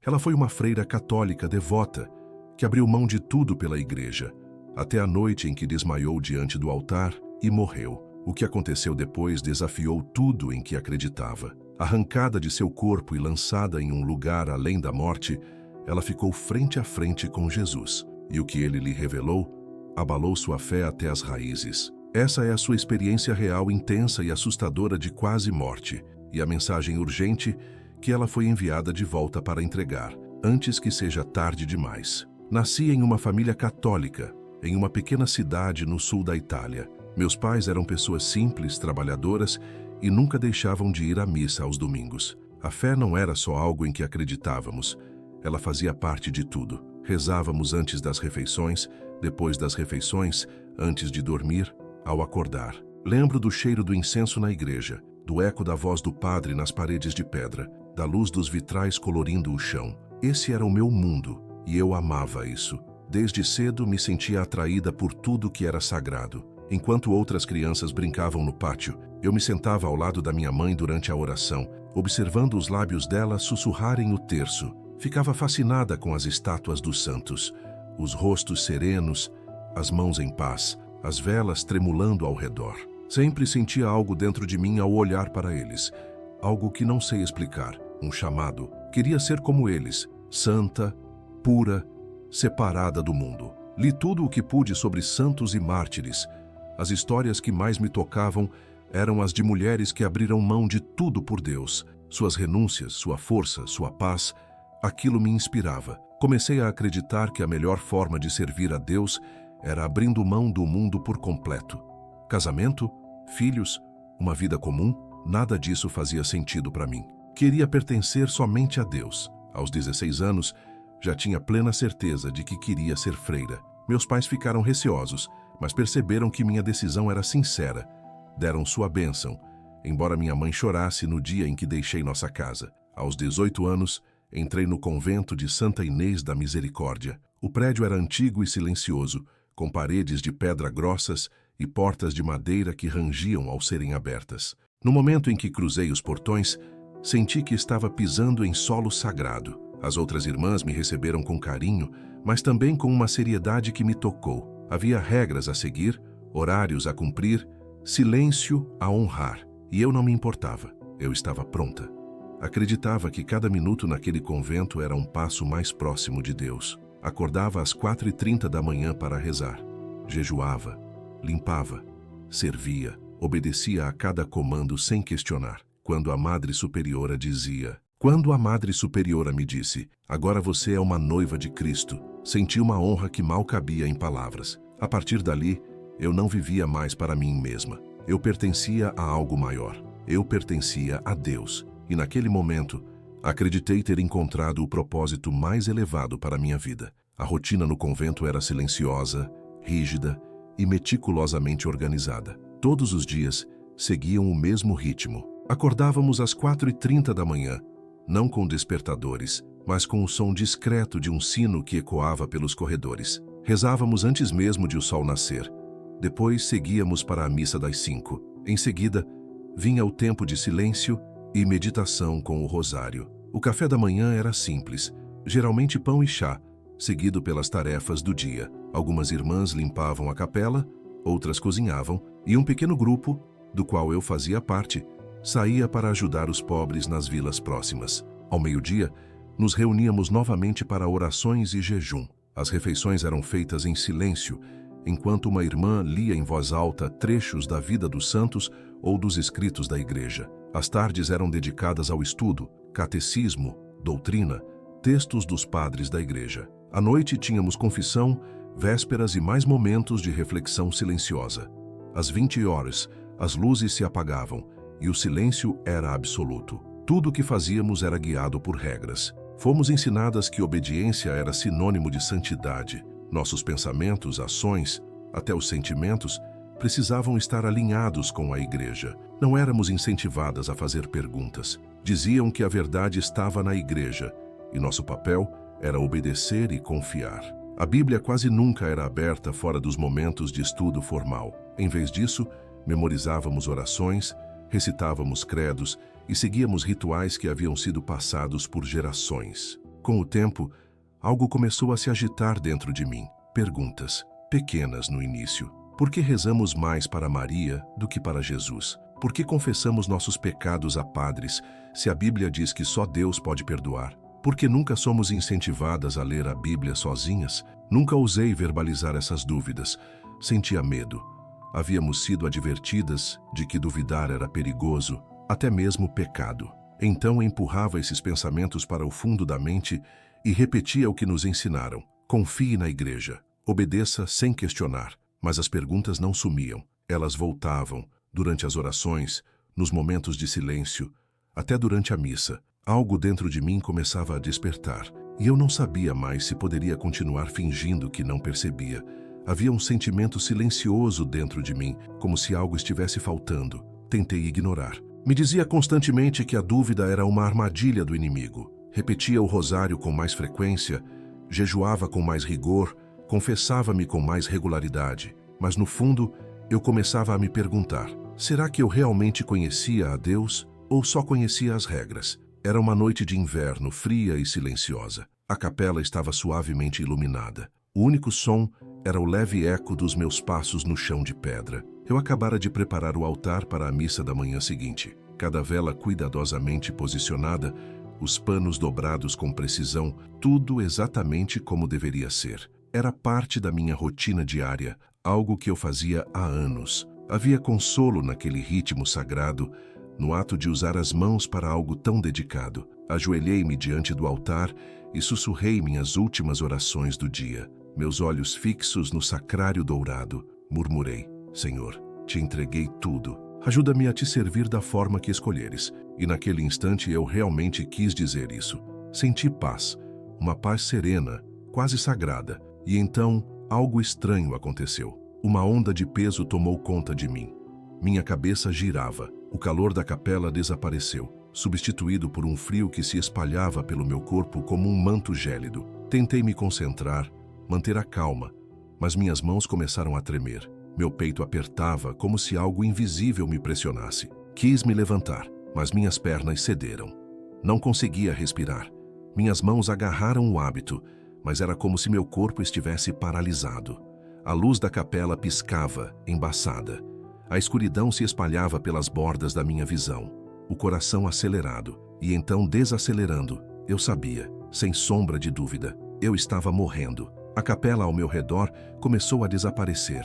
Ela foi uma freira católica devota, que abriu mão de tudo pela igreja, até a noite em que desmaiou diante do altar e morreu. O que aconteceu depois desafiou tudo em que acreditava. Arrancada de seu corpo e lançada em um lugar além da morte, ela ficou frente a frente com Jesus, e o que ele lhe revelou abalou sua fé até as raízes. Essa é a sua experiência real, intensa e assustadora de quase morte, e a mensagem urgente que ela foi enviada de volta para entregar, antes que seja tarde demais. Nasci em uma família católica, em uma pequena cidade no sul da Itália. Meus pais eram pessoas simples, trabalhadoras e nunca deixavam de ir à missa aos domingos. A fé não era só algo em que acreditávamos, ela fazia parte de tudo. Rezávamos antes das refeições, depois das refeições, antes de dormir, ao acordar. Lembro do cheiro do incenso na igreja, do eco da voz do padre nas paredes de pedra, da luz dos vitrais colorindo o chão. Esse era o meu mundo, e eu amava isso. Desde cedo me sentia atraída por tudo que era sagrado. Enquanto outras crianças brincavam no pátio, eu me sentava ao lado da minha mãe durante a oração, observando os lábios dela sussurrarem o terço. Ficava fascinada com as estátuas dos santos, os rostos serenos, as mãos em paz, as velas tremulando ao redor. Sempre sentia algo dentro de mim ao olhar para eles, algo que não sei explicar, um chamado. Queria ser como eles, santa, pura, separada do mundo. Li tudo o que pude sobre santos e mártires. As histórias que mais me tocavam eram as de mulheres que abriram mão de tudo por Deus. Suas renúncias, sua força, sua paz, aquilo me inspirava. Comecei a acreditar que a melhor forma de servir a Deus era abrindo mão do mundo por completo. Casamento, filhos, uma vida comum, nada disso fazia sentido para mim. Queria pertencer somente a Deus. Aos 16 anos, já tinha plena certeza de que queria ser freira. Meus pais ficaram receosos, mas perceberam que minha decisão era sincera. Deram sua bênção, embora minha mãe chorasse no dia em que deixei nossa casa. Aos 18 anos, entrei no convento de Santa Inês da Misericórdia. O prédio era antigo e silencioso, com paredes de pedra grossas e portas de madeira que rangiam ao serem abertas. No momento em que cruzei os portões, senti que estava pisando em solo sagrado. As outras irmãs me receberam com carinho, mas também com uma seriedade que me tocou. Havia regras a seguir, horários a cumprir, silêncio a honrar, e eu não me importava. Eu estava pronta. Acreditava que cada minuto naquele convento era um passo mais próximo de Deus. Acordava às 4h30 da manhã para rezar. Jejuava, limpava, servia, obedecia a cada comando sem questionar. Quando a Madre Superiora me disse, agora você é uma noiva de Cristo, senti uma honra que mal cabia em palavras. A partir dali, eu não vivia mais para mim mesma. Eu pertencia a algo maior. Eu pertencia a Deus. E naquele momento, acreditei ter encontrado o propósito mais elevado para minha vida. A rotina no convento era silenciosa, rígida e meticulosamente organizada. Todos os dias seguiam o mesmo ritmo. Acordávamos às 4h30 da manhã, não com despertadores, mas com o som discreto de um sino que ecoava pelos corredores. Rezávamos antes mesmo de o sol nascer. Depois seguíamos para a missa das 5. Em seguida, vinha o tempo de silêncio e meditação com o rosário. O café da manhã era simples, geralmente pão e chá, seguido pelas tarefas do dia. Algumas irmãs limpavam a capela, outras cozinhavam, e um pequeno grupo, do qual eu fazia parte, saía para ajudar os pobres nas vilas próximas. Ao meio-dia, nos reuníamos novamente para orações e jejum. As refeições eram feitas em silêncio, enquanto uma irmã lia em voz alta trechos da vida dos santos ou dos escritos da igreja. As tardes eram dedicadas ao estudo, catecismo, doutrina, textos dos padres da igreja. À noite tínhamos confissão, vésperas e mais momentos de reflexão silenciosa. Às 20 horas, as luzes se apagavam e o silêncio era absoluto. Tudo o que fazíamos era guiado por regras. Fomos ensinadas que obediência era sinônimo de santidade. Nossos pensamentos, ações, até os sentimentos, precisavam estar alinhados com a igreja. Não éramos incentivadas a fazer perguntas. Diziam que a verdade estava na igreja e nosso papel era obedecer e confiar. A Bíblia quase nunca era aberta fora dos momentos de estudo formal. Em vez disso, memorizávamos orações, recitávamos credos e seguíamos rituais que haviam sido passados por gerações. Com o tempo, algo começou a se agitar dentro de mim. Perguntas, pequenas no início. Por que rezamos mais para Maria do que para Jesus? Por que confessamos nossos pecados a padres, se a Bíblia diz que só Deus pode perdoar? Por que nunca somos incentivadas a ler a Bíblia sozinhas? Nunca ousei verbalizar essas dúvidas. Sentia medo. Havíamos sido advertidas de que duvidar era perigoso, até mesmo pecado. Então empurrava esses pensamentos para o fundo da mente e repetia o que nos ensinaram. Confie na igreja. Obedeça sem questionar. Mas as perguntas não sumiam. Elas voltavam, durante as orações, nos momentos de silêncio, até durante a missa. Algo dentro de mim começava a despertar, e eu não sabia mais se poderia continuar fingindo que não percebia. Havia um sentimento silencioso dentro de mim, como se algo estivesse faltando. Tentei ignorar. Me dizia constantemente que a dúvida era uma armadilha do inimigo. Repetia o rosário com mais frequência, jejuava com mais rigor, confessava-me com mais regularidade. Mas no fundo, eu começava a me perguntar: será que eu realmente conhecia a Deus ou só conhecia as regras? Era uma noite de inverno, fria e silenciosa. A capela estava suavemente iluminada. O único som era o leve eco dos meus passos no chão de pedra. Eu acabara de preparar o altar para a missa da manhã seguinte. Cada vela cuidadosamente posicionada, os panos dobrados com precisão, tudo exatamente como deveria ser. Era parte da minha rotina diária, algo que eu fazia há anos. Havia consolo naquele ritmo sagrado, no ato de usar as mãos para algo tão dedicado. Ajoelhei-me diante do altar e sussurrei minhas últimas orações do dia. Meus olhos fixos no sacrário dourado, murmurei: Senhor, te entreguei tudo. Ajuda-me a te servir da forma que escolheres. E naquele instante eu realmente quis dizer isso. Senti paz, uma paz serena, quase sagrada. E então, algo estranho aconteceu. Uma onda de peso tomou conta de mim. Minha cabeça girava. O calor da capela desapareceu, substituído por um frio que se espalhava pelo meu corpo como um manto gélido. Tentei me concentrar, manter a calma, mas minhas mãos começaram a tremer. Meu peito apertava como se algo invisível me pressionasse. Quis me levantar, mas minhas pernas cederam. Não conseguia respirar. Minhas mãos agarraram o hábito, mas era como se meu corpo estivesse paralisado. A luz da capela piscava, embaçada. A escuridão se espalhava pelas bordas da minha visão. O coração acelerado, e então desacelerando, eu sabia, sem sombra de dúvida, eu estava morrendo. A capela ao meu redor começou a desaparecer.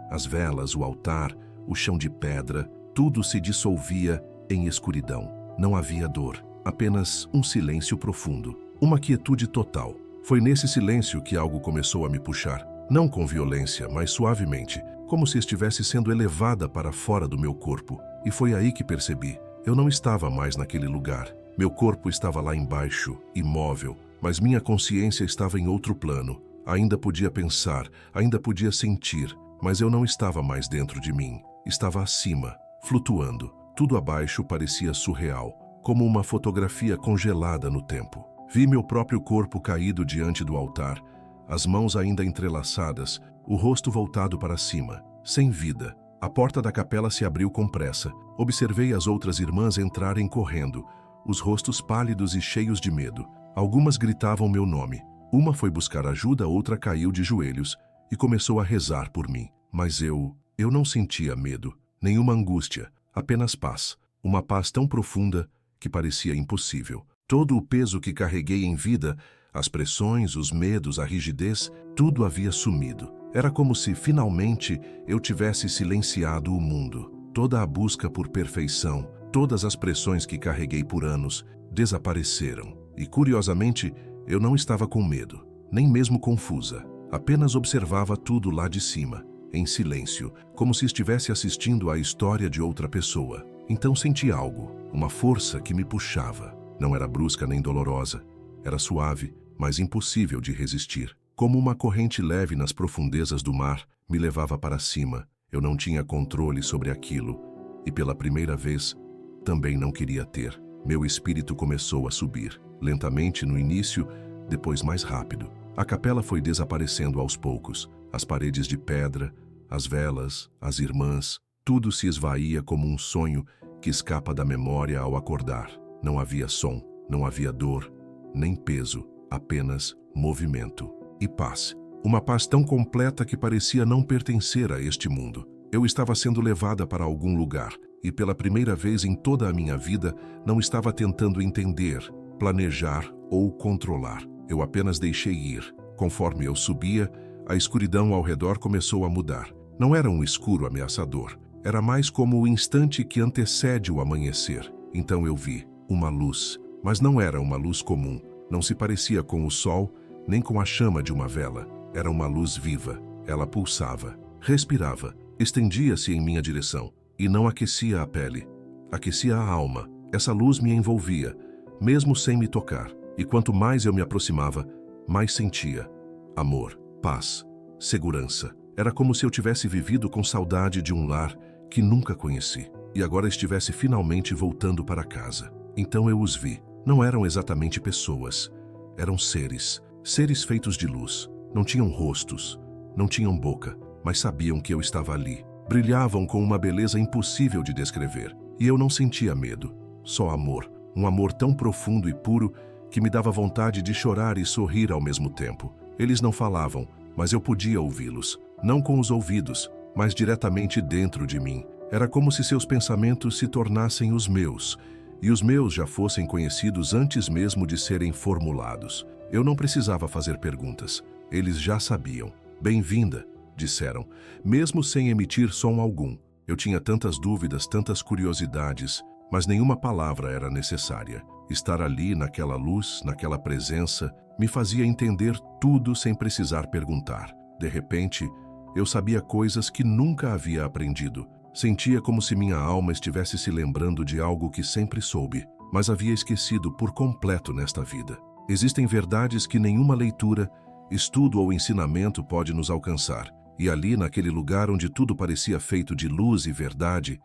As velas, o altar, o chão de pedra, tudo se dissolvia em escuridão. Não havia dor, apenas um silêncio profundo, uma quietude total. Foi nesse silêncio que algo começou a me puxar, não com violência, mas suavemente, como se estivesse sendo elevada para fora do meu corpo. E foi aí que percebi, eu não estava mais naquele lugar. Meu corpo estava lá embaixo, imóvel, mas minha consciência estava em outro plano. Ainda podia pensar, ainda podia sentir, mas eu não estava mais dentro de mim. Estava acima, flutuando. Tudo abaixo parecia surreal, como uma fotografia congelada no tempo. Vi meu próprio corpo caído diante do altar, as mãos ainda entrelaçadas, o rosto voltado para cima, sem vida. A porta da capela se abriu com pressa. Observei as outras irmãs entrarem correndo, os rostos pálidos e cheios de medo. Algumas gritavam meu nome. Uma foi buscar ajuda, outra caiu de joelhos e começou a rezar por mim. Mas eu não sentia medo, nenhuma angústia, apenas paz. Uma paz tão profunda que parecia impossível. Todo o peso que carreguei em vida, as pressões, os medos, a rigidez, tudo havia sumido. Era como se, finalmente, eu tivesse silenciado o mundo. Toda a busca por perfeição, todas as pressões que carreguei por anos, desapareceram. E, curiosamente, eu não estava com medo, nem mesmo confusa. Apenas observava tudo lá de cima, em silêncio, como se estivesse assistindo à história de outra pessoa. Então senti algo, uma força que me puxava. Não era brusca nem dolorosa, era suave, mas impossível de resistir. Como uma corrente leve nas profundezas do mar, me levava para cima. Eu não tinha controle sobre aquilo, e pela primeira vez, também não queria ter. Meu espírito começou a subir, lentamente no início, depois mais rápido. A capela foi desaparecendo aos poucos. As paredes de pedra, as velas, as irmãs, tudo se esvaía como um sonho que escapa da memória ao acordar. Não havia som, não havia dor, nem peso, apenas movimento e paz. Uma paz tão completa que parecia não pertencer a este mundo. Eu estava sendo levada para algum lugar e pela primeira vez em toda a minha vida não estava tentando entender, planejar ou controlar. Eu apenas deixei ir. Conforme eu subia, a escuridão ao redor começou a mudar. Não era um escuro ameaçador. Era mais como o instante que antecede o amanhecer. Então eu vi uma luz, mas não era uma luz comum. Não se parecia com o sol, nem com a chama de uma vela. Era uma luz viva. Ela pulsava, respirava, estendia-se em minha direção e não aquecia a pele. Aquecia a alma. Essa luz me envolvia, mesmo sem me tocar. E quanto mais eu me aproximava, mais sentia amor, paz, segurança. Era como se eu tivesse vivido com saudade de um lar que nunca conheci e agora estivesse finalmente voltando para casa. Então eu os vi. Não eram exatamente pessoas. Eram seres. Seres feitos de luz. Não tinham rostos. Não tinham boca. Mas sabiam que eu estava ali. Brilhavam com uma beleza impossível de descrever. E eu não sentia medo. Só amor. Um amor tão profundo e puro que me dava vontade de chorar e sorrir ao mesmo tempo. Eles não falavam, mas eu podia ouvi-los. Não com os ouvidos, mas diretamente dentro de mim. Era como se seus pensamentos se tornassem os meus, e os meus já fossem conhecidos antes mesmo de serem formulados. Eu não precisava fazer perguntas. Eles já sabiam. Bem-vinda, disseram, mesmo sem emitir som algum. Eu tinha tantas dúvidas, tantas curiosidades, mas nenhuma palavra era necessária. Estar ali, naquela luz, naquela presença, me fazia entender tudo sem precisar perguntar. De repente, eu sabia coisas que nunca havia aprendido. Sentia como se minha alma estivesse se lembrando de algo que sempre soube, mas havia esquecido por completo nesta vida. Existem verdades que nenhuma leitura, estudo ou ensinamento pode nos alcançar. E ali, naquele lugar onde tudo parecia feito de luz e verdade,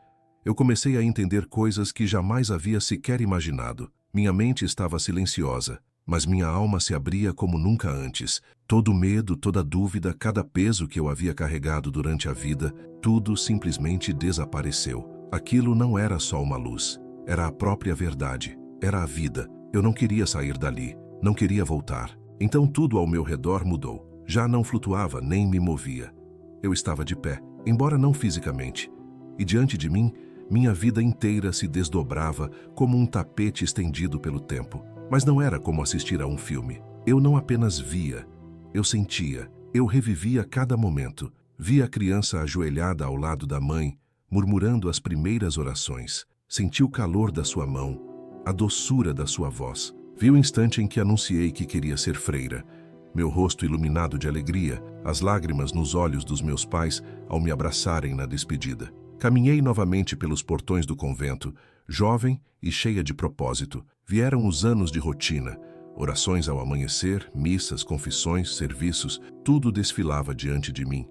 eu comecei a entender coisas que jamais havia sequer imaginado. Minha mente estava silenciosa, mas minha alma se abria como nunca antes. Todo medo, toda dúvida, cada peso que eu havia carregado durante a vida, tudo simplesmente desapareceu. Aquilo não era só uma luz, era a própria verdade, era a vida. Eu não queria sair dali, não queria voltar. Então tudo ao meu redor mudou. Já não flutuava nem me movia. Eu estava de pé, embora não fisicamente. E diante de mim, minha vida inteira se desdobrava como um tapete estendido pelo tempo. Mas não era como assistir a um filme. Eu não apenas via, eu sentia, eu revivia cada momento. Via a criança ajoelhada ao lado da mãe, murmurando as primeiras orações. Senti o calor da sua mão, a doçura da sua voz. Vi o instante em que anunciei que queria ser freira. Meu rosto iluminado de alegria, as lágrimas nos olhos dos meus pais ao me abraçarem na despedida. Caminhei novamente pelos portões do convento, jovem e cheia de propósito. Vieram os anos de rotina, orações ao amanhecer, missas, confissões, serviços, tudo desfilava diante de mim.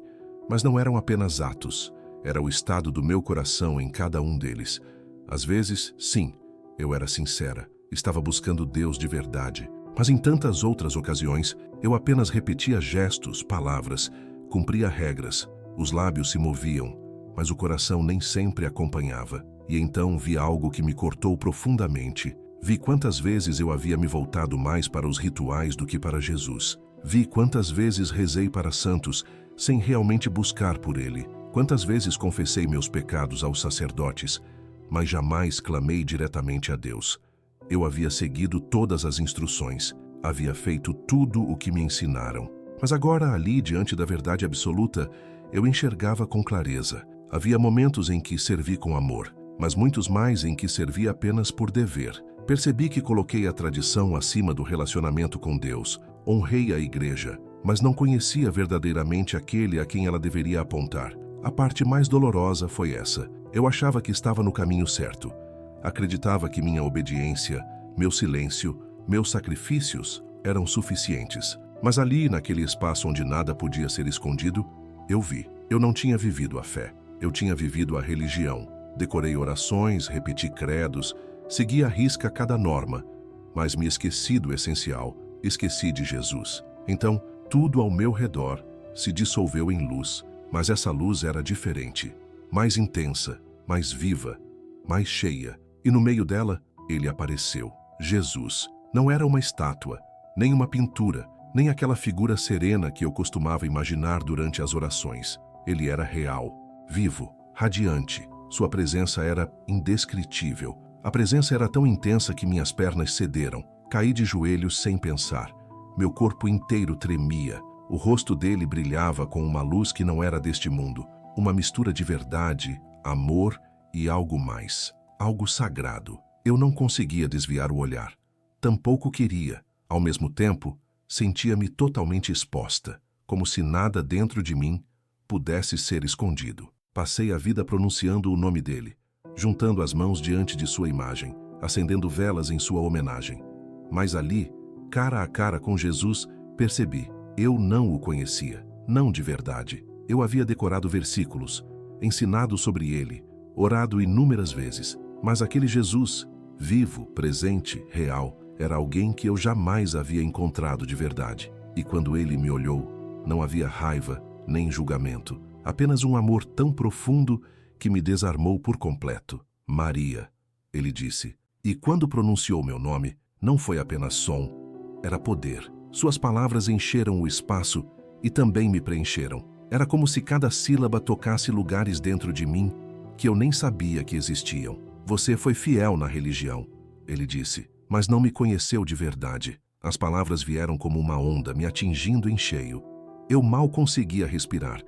Mas não eram apenas atos, era o estado do meu coração em cada um deles. Às vezes, sim, eu era sincera, estava buscando Deus de verdade. Mas em tantas outras ocasiões, eu apenas repetia gestos, palavras, cumpria regras. Os lábios se moviam, mas o coração nem sempre acompanhava. E então vi algo que me cortou profundamente. Vi quantas vezes eu havia me voltado mais para os rituais do que para Jesus. Vi quantas vezes rezei para santos, sem realmente buscar por ele. Quantas vezes confessei meus pecados aos sacerdotes, mas jamais clamei diretamente a Deus. Eu havia seguido todas as instruções, havia feito tudo o que me ensinaram. Mas agora, ali, diante da verdade absoluta, eu enxergava com clareza. Havia momentos em que servi com amor, mas muitos mais em que servi apenas por dever. Percebi que coloquei a tradição acima do relacionamento com Deus. Honrei a igreja, mas não conhecia verdadeiramente aquele a quem ela deveria apontar. A parte mais dolorosa foi essa. Eu achava que estava no caminho certo. Acreditava que minha obediência, meu silêncio, meus sacrifícios eram suficientes. Mas ali, naquele espaço onde nada podia ser escondido, eu vi. Eu não tinha vivido a fé. Eu tinha vivido a religião. Decorei orações, repeti credos, segui à risca cada norma, mas me esqueci do essencial, esqueci de Jesus. Então, tudo ao meu redor se dissolveu em luz, mas essa luz era diferente, mais intensa, mais viva, mais cheia. E no meio dela, ele apareceu. Jesus. Não era uma estátua, nem uma pintura, nem aquela figura serena que eu costumava imaginar durante as orações. Ele era real, vivo, radiante. Sua presença era indescritível. A presença era tão intensa que minhas pernas cederam. Caí de joelhos sem pensar. Meu corpo inteiro tremia. O rosto dele brilhava com uma luz que não era deste mundo. Uma mistura de verdade, amor e algo mais. Algo sagrado. Eu não conseguia desviar o olhar. Tampouco queria. Ao mesmo tempo, sentia-me totalmente exposta, como se nada dentro de mim pudesse ser escondido. Passei a vida pronunciando o nome dele, juntando as mãos diante de sua imagem, acendendo velas em sua homenagem. Mas ali, cara a cara com Jesus, percebi, eu não o conhecia, não de verdade. Eu havia decorado versículos, ensinado sobre ele, orado inúmeras vezes, mas aquele Jesus, vivo, presente, real, era alguém que eu jamais havia encontrado de verdade. E quando ele me olhou, não havia raiva nem julgamento, apenas um amor tão profundo que me desarmou por completo. Maria, ele disse. E quando pronunciou meu nome, não foi apenas som, era poder. Suas palavras encheram o espaço e também me preencheram. Era como se cada sílaba tocasse lugares dentro de mim que eu nem sabia que existiam. Você foi fiel na religião, ele disse, mas não me conheceu de verdade. As palavras vieram como uma onda, me atingindo em cheio. Eu mal conseguia respirar.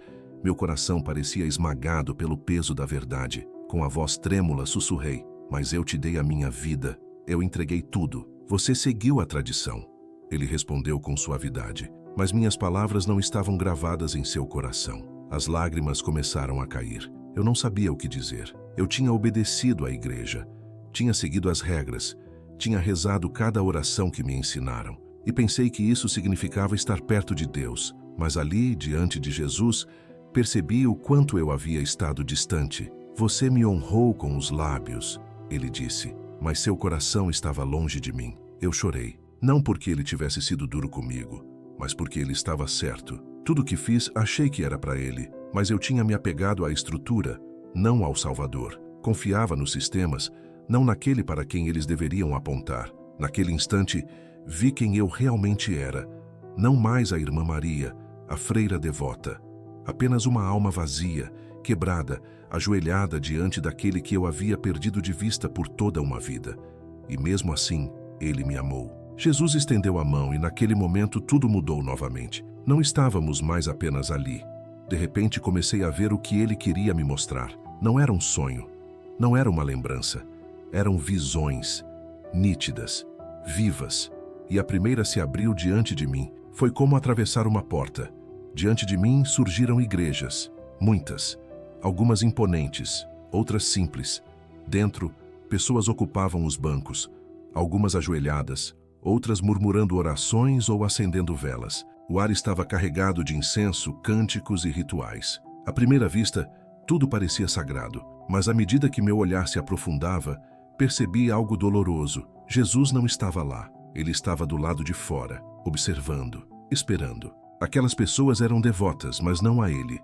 Meu coração parecia esmagado pelo peso da verdade. Com a voz trêmula, sussurrei, mas eu te dei a minha vida. Eu entreguei tudo. Você seguiu a tradição. Ele respondeu com suavidade, mas minhas palavras não estavam gravadas em seu coração. As lágrimas começaram a cair. Eu não sabia o que dizer. Eu tinha obedecido à igreja, tinha seguido as regras, tinha rezado cada oração que me ensinaram, e pensei que isso significava estar perto de Deus. Mas ali, diante de Jesus, percebi o quanto eu havia estado distante. Você me honrou com os lábios, ele disse, mas seu coração estava longe de mim. Eu chorei, não porque ele tivesse sido duro comigo, mas porque ele estava certo. Tudo o que fiz, achei que era para ele, mas eu tinha me apegado à estrutura, não ao Salvador. Confiava nos sistemas, não naquele para quem eles deveriam apontar. Naquele instante, vi quem eu realmente era. Não mais a irmã Maria, a freira devota. Apenas uma alma vazia, quebrada, ajoelhada diante daquele que eu havia perdido de vista por toda uma vida. E mesmo assim, ele me amou. Jesus estendeu a mão e naquele momento tudo mudou novamente. Não estávamos mais apenas ali. De repente comecei a ver o que ele queria me mostrar. Não era um sonho, não era uma lembrança. Eram visões, nítidas, vivas. E a primeira se abriu diante de mim. Foi como atravessar uma porta. Diante de mim surgiram igrejas, muitas. Algumas imponentes, outras simples. Dentro, pessoas ocupavam os bancos, algumas ajoelhadas, outras murmurando orações ou acendendo velas. O ar estava carregado de incenso, cânticos e rituais. À primeira vista, tudo parecia sagrado, mas à medida que meu olhar se aprofundava, percebi algo doloroso. Jesus não estava lá. Ele estava do lado de fora, observando, esperando. Aquelas pessoas eram devotas, mas não a ele.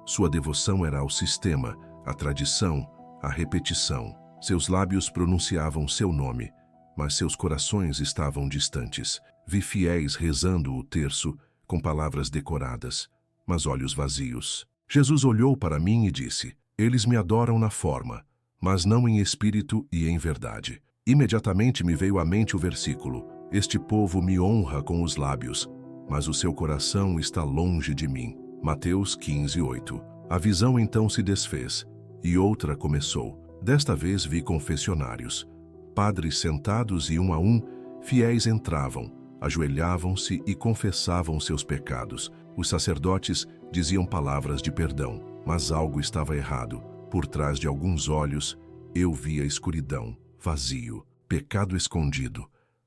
Sua devoção era ao sistema, à tradição, à repetição. Seus lábios pronunciavam seu nome, mas seus corações estavam distantes. Vi fiéis rezando o terço com palavras decoradas, mas olhos vazios. Jesus olhou para mim e disse, eles me adoram na forma, mas não em espírito e em verdade. Imediatamente me veio à mente o versículo, este povo me honra com os lábios, mas o seu coração está longe de mim. Mateus 15:8. A visão então se desfez, e outra começou. Desta vez vi confessionários. Padres sentados e um a um, fiéis entravam, ajoelhavam-se e confessavam seus pecados. Os sacerdotes diziam palavras de perdão, mas algo estava errado. Por trás de alguns olhos, eu via escuridão, vazio, pecado escondido.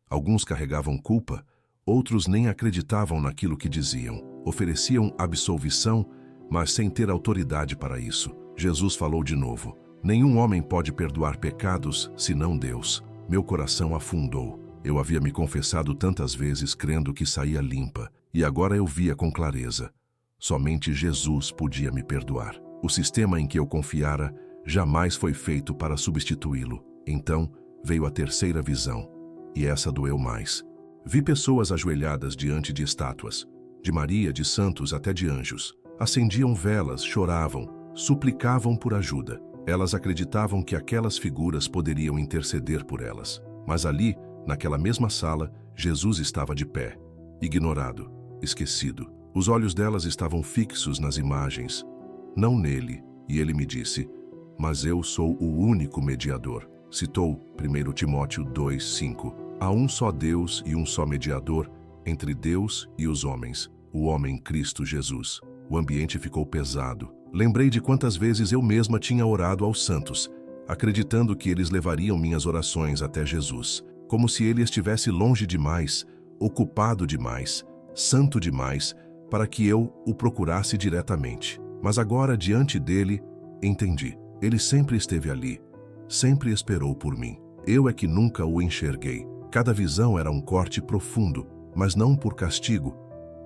Alguns carregavam culpa, outros nem acreditavam naquilo que diziam. Ofereciam absolvição, mas sem ter autoridade para isso. Jesus falou de novo. Nenhum homem pode perdoar pecados, senão Deus. Meu coração afundou. Eu havia me confessado tantas vezes crendo que saía limpa, e agora eu via com clareza. Somente Jesus podia me perdoar. O sistema em que eu confiara jamais foi feito para substituí-lo. Então veio a terceira visão, e essa doeu mais. Vi pessoas ajoelhadas diante de estátuas, de Maria, de santos até de anjos. Acendiam velas, choravam, suplicavam por ajuda. Elas acreditavam que aquelas figuras poderiam interceder por elas. Mas ali, naquela mesma sala, Jesus estava de pé, ignorado, esquecido. Os olhos delas estavam fixos nas imagens, não nele, e ele me disse: "Mas eu sou o único mediador." Citou 1 Timóteo 2:5. Há um só Deus e um só mediador entre Deus e os homens, o homem Cristo Jesus. O ambiente ficou pesado. Lembrei de quantas vezes eu mesma tinha orado aos santos, acreditando que eles levariam minhas orações até Jesus, como se ele estivesse longe demais, ocupado demais, santo demais, para que eu o procurasse diretamente. Mas agora, diante dele, entendi. Ele sempre esteve ali, sempre esperou por mim. Eu é que nunca o enxerguei. Cada visão era um corte profundo, mas não por castigo,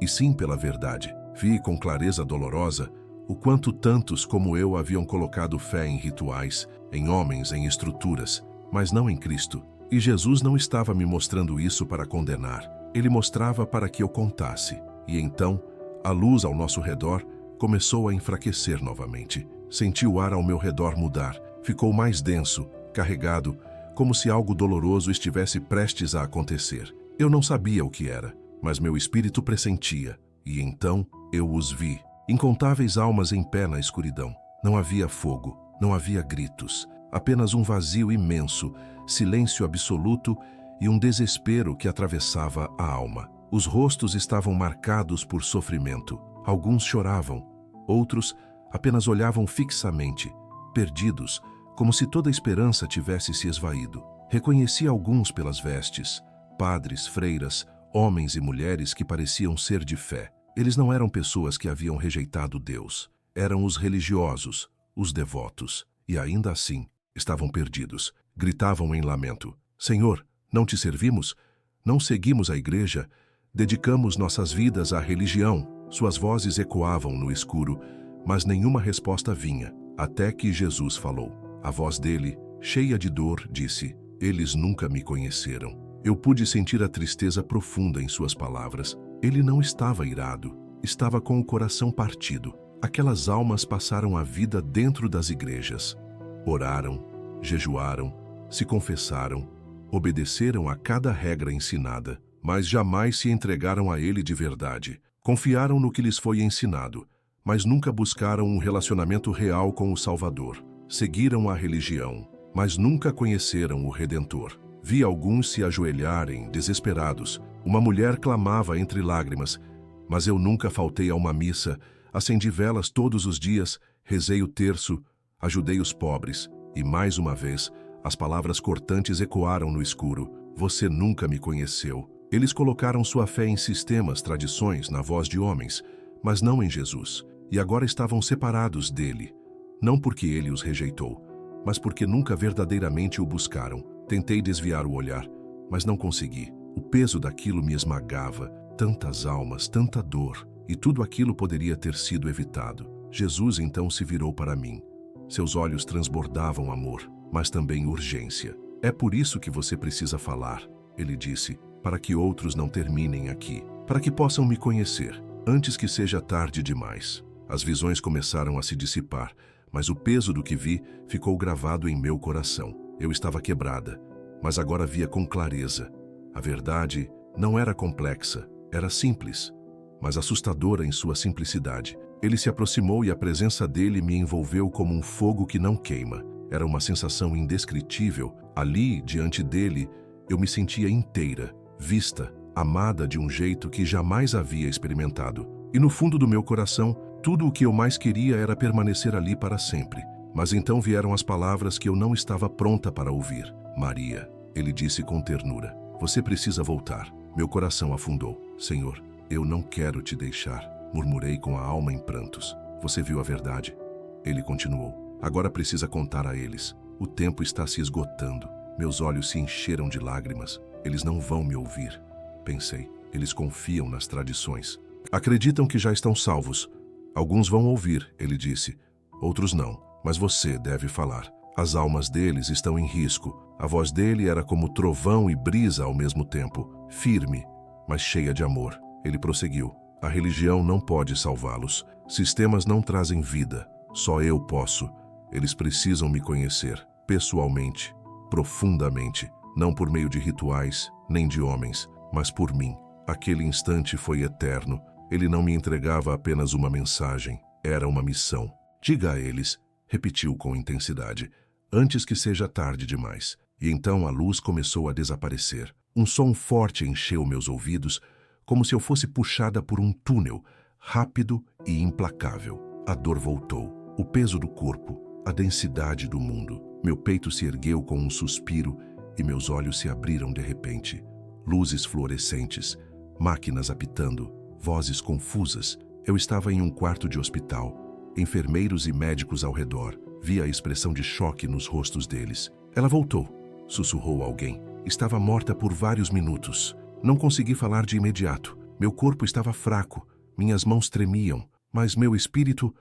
e sim pela verdade. Vi com clareza dolorosa o quanto tantos como eu haviam colocado fé em rituais, em homens, em estruturas, mas não em Cristo. E Jesus não estava me mostrando isso para condenar. Ele mostrava para que eu contasse. E então, a luz ao nosso redor começou a enfraquecer novamente. Senti o ar ao meu redor mudar. Ficou mais denso, carregado, como se algo doloroso estivesse prestes a acontecer. Eu não sabia o que era, mas meu espírito pressentia. E então eu os vi. Incontáveis almas em pé na escuridão. Não havia fogo, não havia gritos. Apenas um vazio imenso, silêncio absoluto e um desespero que atravessava a alma. Os rostos estavam marcados por sofrimento. Alguns choravam, outros apenas olhavam fixamente, perdidos, como se toda esperança tivesse se esvaído. Reconheci alguns pelas vestes, padres, freiras, homens e mulheres que pareciam ser de fé. Eles não eram pessoas que haviam rejeitado Deus. Eram os religiosos, os devotos. E ainda assim, estavam perdidos. Gritavam em lamento: "Senhor, não te servimos? Não seguimos a igreja? Dedicamos nossas vidas à religião." Suas vozes ecoavam no escuro, mas nenhuma resposta vinha, até que Jesus falou. A voz dele, cheia de dor, disse: "Eles nunca me conheceram." Eu pude sentir a tristeza profunda em suas palavras. Ele não estava irado, estava com o coração partido. Aquelas almas passaram a vida dentro das igrejas. Oraram, jejuaram, se confessaram, obedeceram a cada regra ensinada, mas jamais se entregaram a ele de verdade. Confiaram no que lhes foi ensinado, mas nunca buscaram um relacionamento real com o Salvador. Seguiram a religião, mas nunca conheceram o Redentor. Vi alguns se ajoelharem, desesperados. Uma mulher clamava entre lágrimas: "Mas eu nunca faltei a uma missa, acendi velas todos os dias, rezei o terço, ajudei os pobres." E mais uma vez, as palavras cortantes ecoaram no escuro: "Você nunca me conheceu." Eles colocaram sua fé em sistemas, tradições, na voz de homens, mas não em Jesus. E agora estavam separados dele. Não porque ele os rejeitou, mas porque nunca verdadeiramente o buscaram. Tentei desviar o olhar, mas não consegui. O peso daquilo me esmagava. Tantas almas, tanta dor, e tudo aquilo poderia ter sido evitado. Jesus então se virou para mim. Seus olhos transbordavam amor, mas também urgência. "É por isso que você precisa falar," ele disse, "para que outros não terminem aqui, para que possam me conhecer, antes que seja tarde demais." As visões começaram a se dissipar, mas o peso do que vi ficou gravado em meu coração. Eu estava quebrada, mas agora via com clareza. A verdade não era complexa, era simples, mas assustadora em sua simplicidade. Ele se aproximou e a presença dele me envolveu como um fogo que não queima. Era uma sensação indescritível. Ali, diante dele, eu me sentia inteira, vista, amada de um jeito que jamais havia experimentado. E no fundo do meu coração, tudo o que eu mais queria era permanecer ali para sempre. Mas então vieram as palavras que eu não estava pronta para ouvir. "Maria," ele disse com ternura, "você precisa voltar." Meu coração afundou. "Senhor, eu não quero te deixar," murmurei com a alma em prantos. "Você viu a verdade?" Ele continuou. "Agora precisa contar a eles. O tempo está se esgotando." Meus olhos se encheram de lágrimas. "Eles não vão me ouvir," pensei. "Eles confiam nas tradições. Acreditam que já estão salvos. Alguns vão ouvir," ele disse. "Outros não. Mas você deve falar." As almas deles estão em risco. A voz dele era como trovão e brisa ao mesmo tempo, firme, mas cheia de amor. Ele prosseguiu: a religião não pode salvá-los. Sistemas não trazem vida. Só eu posso. Eles precisam me conhecer, pessoalmente, profundamente, não por meio de rituais, nem de homens, mas por mim. Aquele instante foi eterno. Ele não me entregava apenas uma mensagem, era uma missão. Diga a eles, repetiu com intensidade, antes que seja tarde demais. E então a luz começou a desaparecer. Um som forte encheu meus ouvidos, como se eu fosse puxada por um túnel, rápido e implacável. A dor voltou, o peso do corpo, a densidade do mundo. Meu peito se ergueu com um suspiro e meus olhos se abriram de repente. Luzes fluorescentes, máquinas apitando, vozes confusas. Eu estava em um quarto de hospital. Enfermeiros e médicos ao redor. Vi a expressão de choque nos rostos deles. Ela voltou, sussurrou alguém. Estava morta por vários minutos. Não consegui falar de imediato. Meu corpo estava fraco, minhas mãos tremiam, mas meu espírito,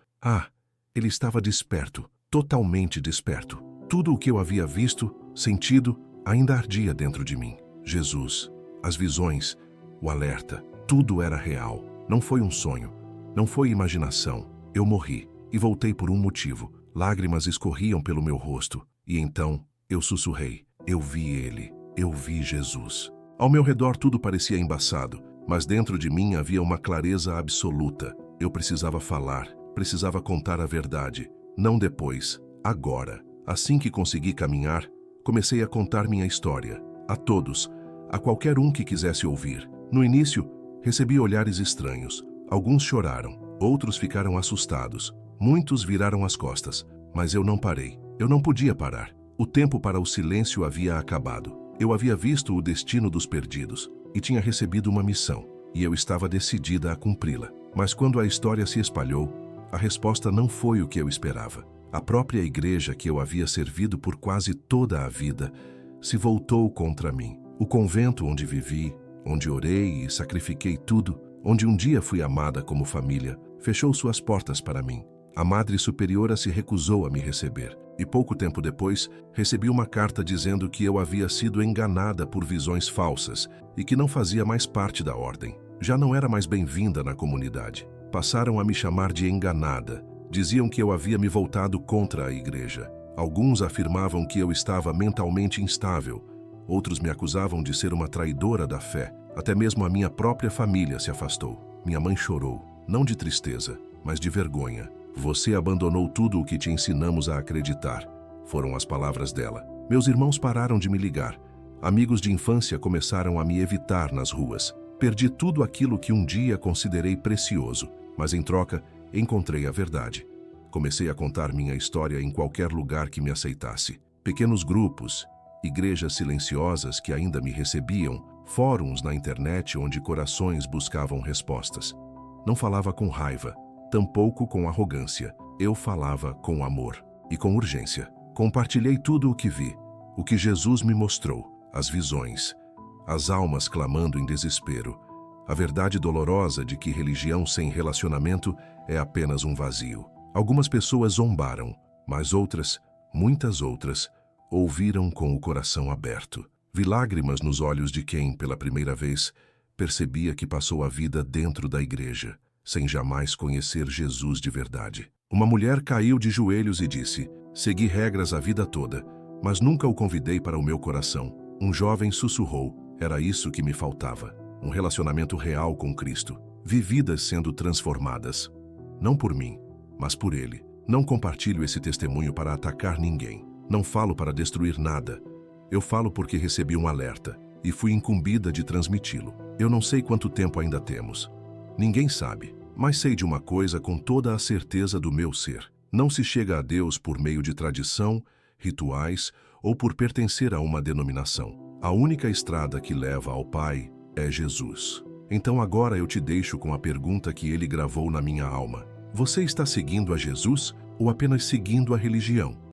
ele estava desperto, totalmente desperto. Tudo o que eu havia visto, sentido, ainda ardia dentro de mim. Jesus, as visões, o alerta, tudo era real. Não foi um sonho, não foi imaginação. Eu morri e voltei por um motivo. Lágrimas escorriam pelo meu rosto e então eu sussurrei. Eu vi ele, eu vi Jesus. Ao meu redor tudo parecia embaçado, mas dentro de mim havia uma clareza absoluta. Eu precisava falar, precisava contar a verdade. Não depois, agora. Assim que consegui caminhar, comecei a contar minha história. A todos, a qualquer um que quisesse ouvir. No início, recebi olhares estranhos. Alguns choraram, outros ficaram assustados. Muitos viraram as costas, mas eu não parei. Eu não podia parar. O tempo para o silêncio havia acabado. Eu havia visto o destino dos perdidos e tinha recebido uma missão, e eu estava decidida a cumpri-la. Mas quando a história se espalhou, a resposta não foi o que eu esperava. A própria igreja que eu havia servido por quase toda a vida se voltou contra mim. O convento onde vivi, onde orei e sacrifiquei tudo, onde um dia fui amada como família, fechou suas portas para mim. A Madre Superiora se recusou a me receber, e pouco tempo depois recebi uma carta dizendo que eu havia sido enganada por visões falsas e que não fazia mais parte da ordem. Já não era mais bem-vinda na comunidade. Passaram a me chamar de enganada. Diziam que eu havia me voltado contra a igreja. Alguns afirmavam que eu estava mentalmente instável. Outros me acusavam de ser uma traidora da fé. Até mesmo a minha própria família se afastou. Minha mãe chorou, não de tristeza, mas de vergonha. Você abandonou tudo o que te ensinamos a acreditar, foram as palavras dela. Meus irmãos pararam de me ligar. Amigos de infância começaram a me evitar nas ruas. Perdi tudo aquilo que um dia considerei precioso, mas em troca, encontrei a verdade. Comecei a contar minha história em qualquer lugar que me aceitasse. Pequenos grupos, igrejas silenciosas que ainda me recebiam, fóruns na internet onde corações buscavam respostas. Não falava com raiva, tampouco com arrogância. Eu falava com amor e com urgência. Compartilhei tudo o que vi, o que Jesus me mostrou, as visões, as almas clamando em desespero, a verdade dolorosa de que religião sem relacionamento é apenas um vazio. Algumas pessoas zombaram, mas outras, muitas outras, ouviram com o coração aberto. Vi lágrimas nos olhos de quem, pela primeira vez, percebia que passou a vida dentro da igreja, sem jamais conhecer Jesus de verdade. Uma mulher caiu de joelhos e disse: segui regras a vida toda, mas nunca o convidei para o meu coração. Um jovem sussurrou: era isso que me faltava. Um relacionamento real com Cristo. Vi vidas sendo transformadas. Não por mim, mas por Ele. Não compartilho esse testemunho para atacar ninguém. Não falo para destruir nada. Eu falo porque recebi um alerta e fui incumbida de transmiti-lo. Eu não sei quanto tempo ainda temos. Ninguém sabe, mas sei de uma coisa com toda a certeza do meu ser. Não se chega a Deus por meio de tradição, rituais ou por pertencer a uma denominação. A única estrada que leva ao Pai é Jesus. Então agora eu te deixo com a pergunta que ele gravou na minha alma. Você está seguindo a Jesus ou apenas seguindo a religião?